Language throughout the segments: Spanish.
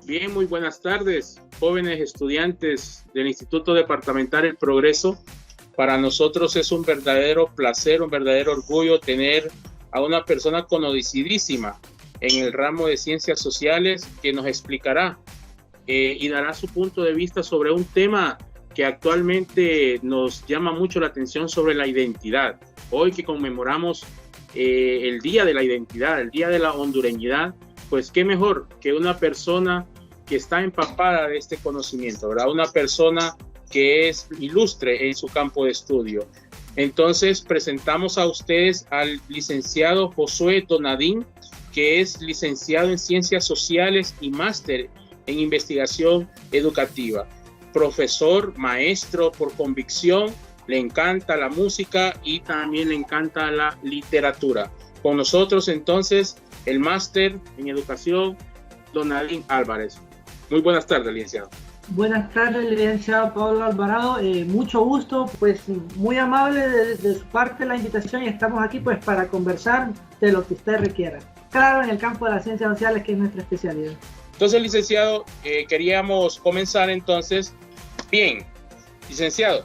Bien, muy buenas tardes, jóvenes estudiantes del Instituto Departamental El Progreso. Para nosotros es un verdadero placer, un verdadero orgullo tener a una persona conocidísima en el ramo de ciencias sociales que nos explicará y dará su punto de vista sobre un tema que actualmente nos llama mucho la atención sobre la identidad. Hoy que conmemoramos el Día de la Identidad, el Día de la Hondureñidad, pues qué mejor que una persona que está empapada de este conocimiento, ¿verdad? Una persona que es ilustre en su campo de estudio. Entonces presentamos a ustedes al licenciado Josué Donadín, que es licenciado en Ciencias Sociales y máster en Investigación Educativa. Profesor, maestro por convicción, le encanta la música y también le encanta la literatura. Con nosotros entonces el máster en Educación, Donadín Álvarez. Muy buenas tardes, licenciado. Buenas tardes, licenciado Pablo Alvarado. Mucho gusto, pues muy amable de su parte la invitación y estamos aquí pues para conversar de lo que usted requiera. Claro, en el campo de las ciencias sociales, que es nuestra especialidad. Entonces, licenciado, queríamos comenzar entonces. Bien, licenciado,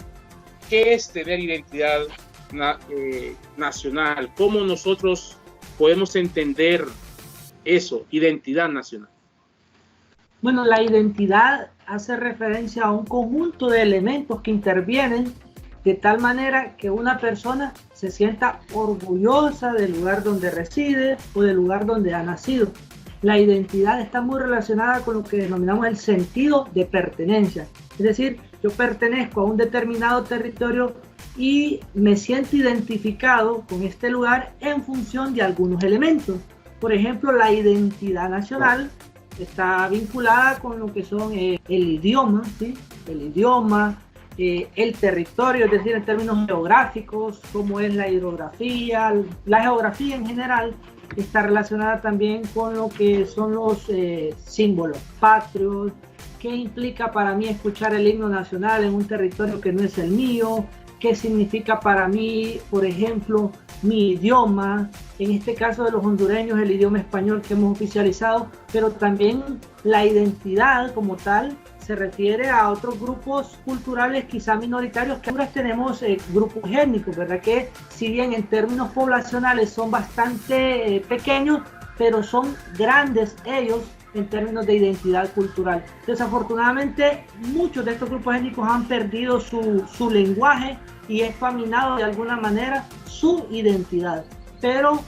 ¿qué es tener identidad nacional? ¿Cómo nosotros podemos entender eso, identidad nacional? Bueno, la identidad hace referencia a un conjunto de elementos que intervienen de tal manera que una persona se sienta orgullosa del lugar donde reside o del lugar donde ha nacido. La identidad está muy relacionada con lo que denominamos el sentido de pertenencia. Es decir, yo pertenezco a un determinado territorio y me siento identificado con este lugar en función de algunos elementos. Por ejemplo, la identidad nacional está vinculada con lo que son el idioma, ¿sí? El idioma, el territorio, es decir, en términos geográficos, cómo es la hidrografía, la geografía en general está relacionada también con lo que son los símbolos patrios, qué implica para mí escuchar el himno nacional en un territorio que no es el mío, qué significa para mí, por ejemplo, mi idioma, en este caso de los hondureños, el idioma español que hemos oficializado, pero también la identidad como tal se refiere a otros grupos culturales quizá minoritarios que ahora tenemos grupos étnicos, ¿verdad? Que si bien en términos poblacionales son bastante pequeños, pero son grandes ellos en términos de identidad cultural. Desafortunadamente, muchos de estos grupos étnicos han perdido su lenguaje y es faminado de alguna manera su identidad. Pero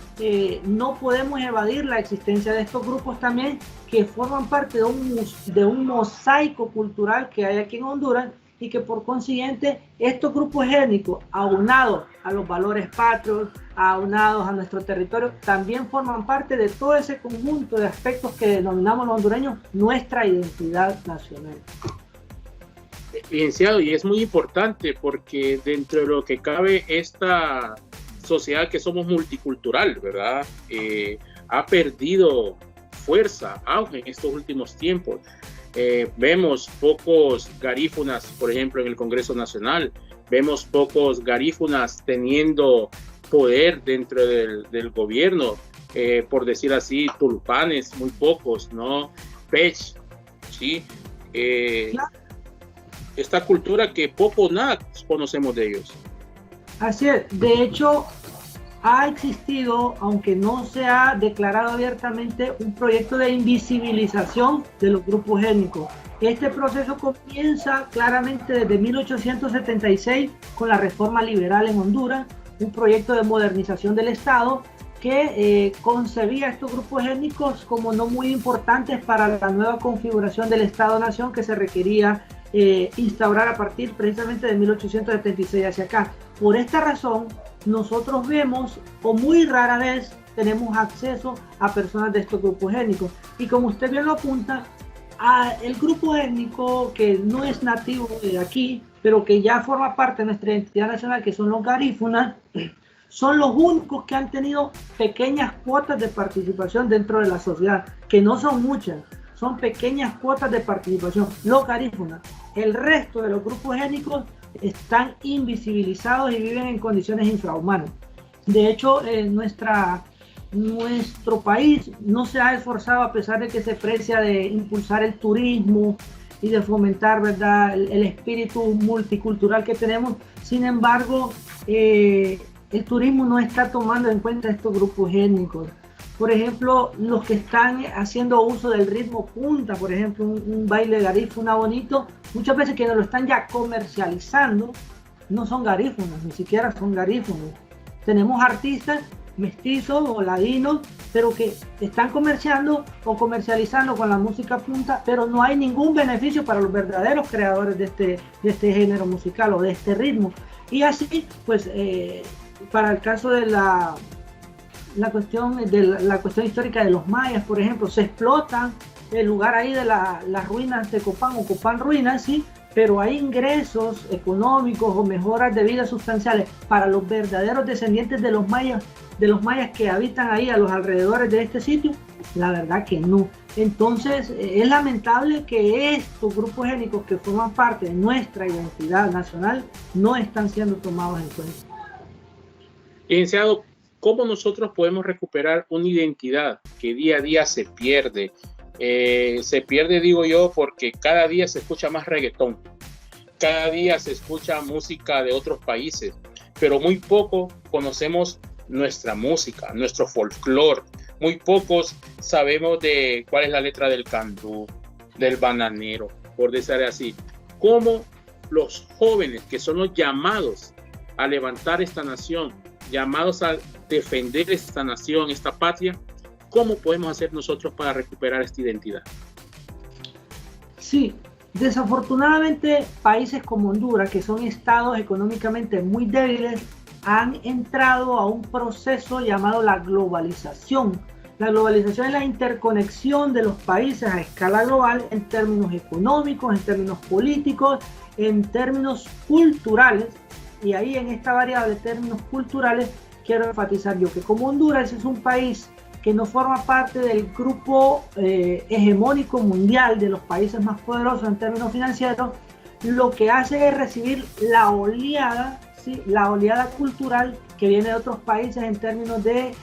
no podemos evadir la existencia de estos grupos también que forman parte de un mosaico cultural que hay aquí en Honduras y que por consiguiente estos grupos étnicos, aunados a los valores patrios, aunados a nuestro territorio, también forman parte de todo ese conjunto de aspectos que denominamos los hondureños nuestra identidad nacional. Licenciado, y es muy importante porque dentro de lo que cabe esta sociedad que somos multicultural, ¿verdad? Ha perdido fuerza, auge en estos últimos tiempos. Vemos pocos garífunas, por ejemplo, en el Congreso Nacional. Vemos pocos garífunas teniendo poder dentro del gobierno. Por decir así, tulpanes, muy pocos, ¿no? Pech, ¿sí? Esta cultura que poco o nada conocemos de ellos. Así es. De hecho, ha existido, aunque no se ha declarado abiertamente, un proyecto de invisibilización de los grupos étnicos. Este proceso comienza claramente desde 1876 con la reforma liberal en Honduras, un proyecto de modernización del Estado que concebía a estos grupos étnicos como no muy importantes para la nueva configuración del Estado-Nación que se requería instaurar a partir precisamente de 1876 hacia acá. Por esta razón, nosotros vemos, o muy rara vez, tenemos acceso a personas de estos grupos étnicos. Y como usted bien lo apunta, el grupo étnico que no es nativo de aquí, pero que ya forma parte de nuestra identidad nacional, que son los garífunas, son los únicos que han tenido pequeñas cuotas de participación dentro de la sociedad, que no son muchas, son pequeñas cuotas de participación, los garífunas. El resto de los grupos étnicos están invisibilizados y viven en condiciones infrahumanas. De hecho, nuestra nuestro país no se ha esforzado, a pesar de que se precia de impulsar el turismo y de fomentar, ¿verdad?, el espíritu multicultural que tenemos. Sin embargo, el turismo no está tomando en cuenta estos grupos étnicos. Por ejemplo, los que están haciendo uso del ritmo punta, por ejemplo, un baile garífuna bonito, muchas veces que lo están ya comercializando, no son garífunos, ni siquiera son garífunos. Tenemos artistas mestizos o ladinos, pero que están comerciando o comercializando con la música punta, pero no hay ningún beneficio para los verdaderos creadores de este género musical o de este ritmo. Y así, pues, para el caso de la cuestión histórica de los mayas, por ejemplo, se explota el lugar ahí de las ruinas de Copán o Copán Ruinas, sí, pero hay ingresos económicos o mejoras de vida sustanciales para los verdaderos descendientes de los mayas que habitan ahí a los alrededores de este sitio. La verdad que no. Entonces es lamentable que estos grupos étnicos que forman parte de nuestra identidad nacional no están siendo tomados en cuenta. Licenciado, ¿cómo nosotros podemos recuperar una identidad que día a día se pierde? Se pierde, digo yo, porque cada día se escucha más reggaetón, cada día se escucha música de otros países, pero muy poco conocemos nuestra música, nuestro folclore. Muy pocos sabemos de cuál es la letra del candú, del bananero, por decir así. ¿Cómo los jóvenes, que son los llamados a levantar esta nación, llamados a defender esta nación, esta patria, cómo podemos hacer nosotros para recuperar esta identidad? Sí, desafortunadamente países como Honduras, que son estados económicamente muy débiles, han entrado a un proceso llamado la globalización. La globalización es la interconexión de los países a escala global en términos económicos, en términos políticos, en términos culturales. Y ahí, en esta variable, términos culturales, quiero enfatizar yo que como Honduras es un país que no forma parte del grupo hegemónico mundial de los países más poderosos en términos financieros, lo que hace es recibir la oleada, ¿sí?, la oleada cultural que viene de otros países en términos de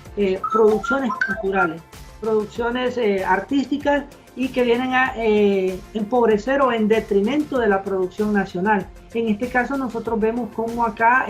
producciones culturales, producciones artísticas, y que vienen a empobrecer o en detrimento de la producción nacional. En este caso nosotros vemos cómo acá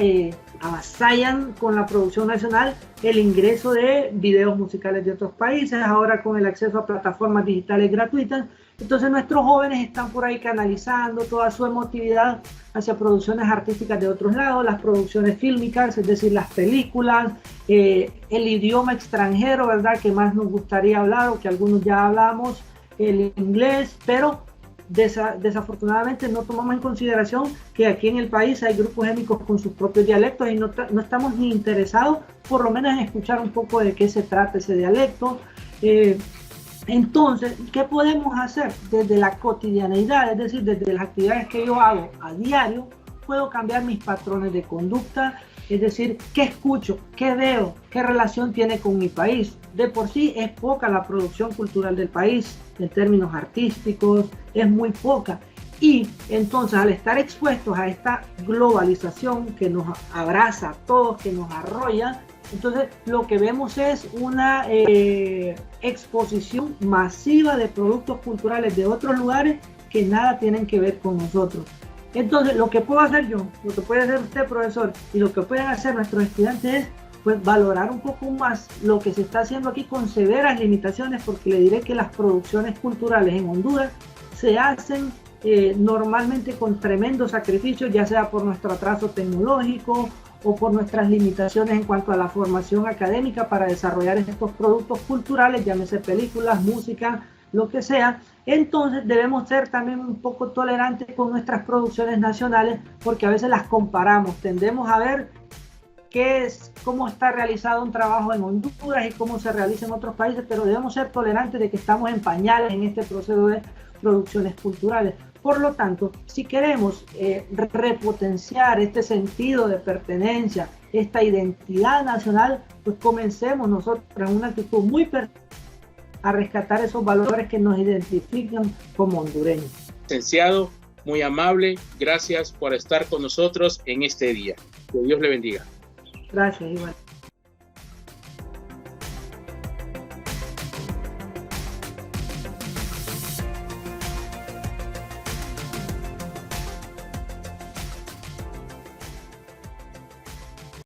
avasallan con la producción nacional el ingreso de videos musicales de otros países, ahora con el acceso a plataformas digitales gratuitas. Entonces nuestros jóvenes están por ahí canalizando toda su emotividad hacia producciones artísticas de otros lados, las producciones fílmicas, es decir, las películas, el idioma extranjero, ¿verdad?, que más nos gustaría hablar o que algunos ya hablamos, el inglés, pero desafortunadamente no tomamos en consideración que aquí en el país hay grupos étnicos con sus propios dialectos y no estamos ni interesados por lo menos en escuchar un poco de qué se trata ese dialecto. Entonces, ¿qué podemos hacer? Desde la cotidianeidad, es decir, desde las actividades que yo hago a diario, puedo cambiar mis patrones de conducta, es decir, qué escucho, qué veo, qué relación tiene con mi país. De por sí es poca la producción cultural del país en términos artísticos, es muy poca. Y entonces, al estar expuestos a esta globalización que nos abraza a todos, que nos arrolla, entonces lo que vemos es una exposición masiva de productos culturales de otros lugares que nada tienen que ver con nosotros. Entonces, lo que puedo hacer yo, lo que puede hacer usted, profesor, y lo que pueden hacer nuestros estudiantes es, pues, valorar un poco más lo que se está haciendo aquí con severas limitaciones, porque le diré que las producciones culturales en Honduras se hacen normalmente con tremendos sacrificios, ya sea por nuestro atraso tecnológico o por nuestras limitaciones en cuanto a la formación académica para desarrollar estos productos culturales, llámese películas, música, lo que sea. Entonces debemos ser también un poco tolerantes con nuestras producciones nacionales, porque a veces las comparamos, tendemos a ver cómo está realizado un trabajo en Honduras y cómo se realiza en otros países, pero debemos ser tolerantes de que estamos en pañales en este proceso de producciones culturales. Por lo tanto, si queremos repotenciar este sentido de pertenencia, esta identidad nacional, pues comencemos nosotros en una actitud muy a rescatar esos valores que nos identifican como hondureños. Licenciado, muy amable, gracias por estar con nosotros en este día. Que Dios le bendiga. Gracias, Iván.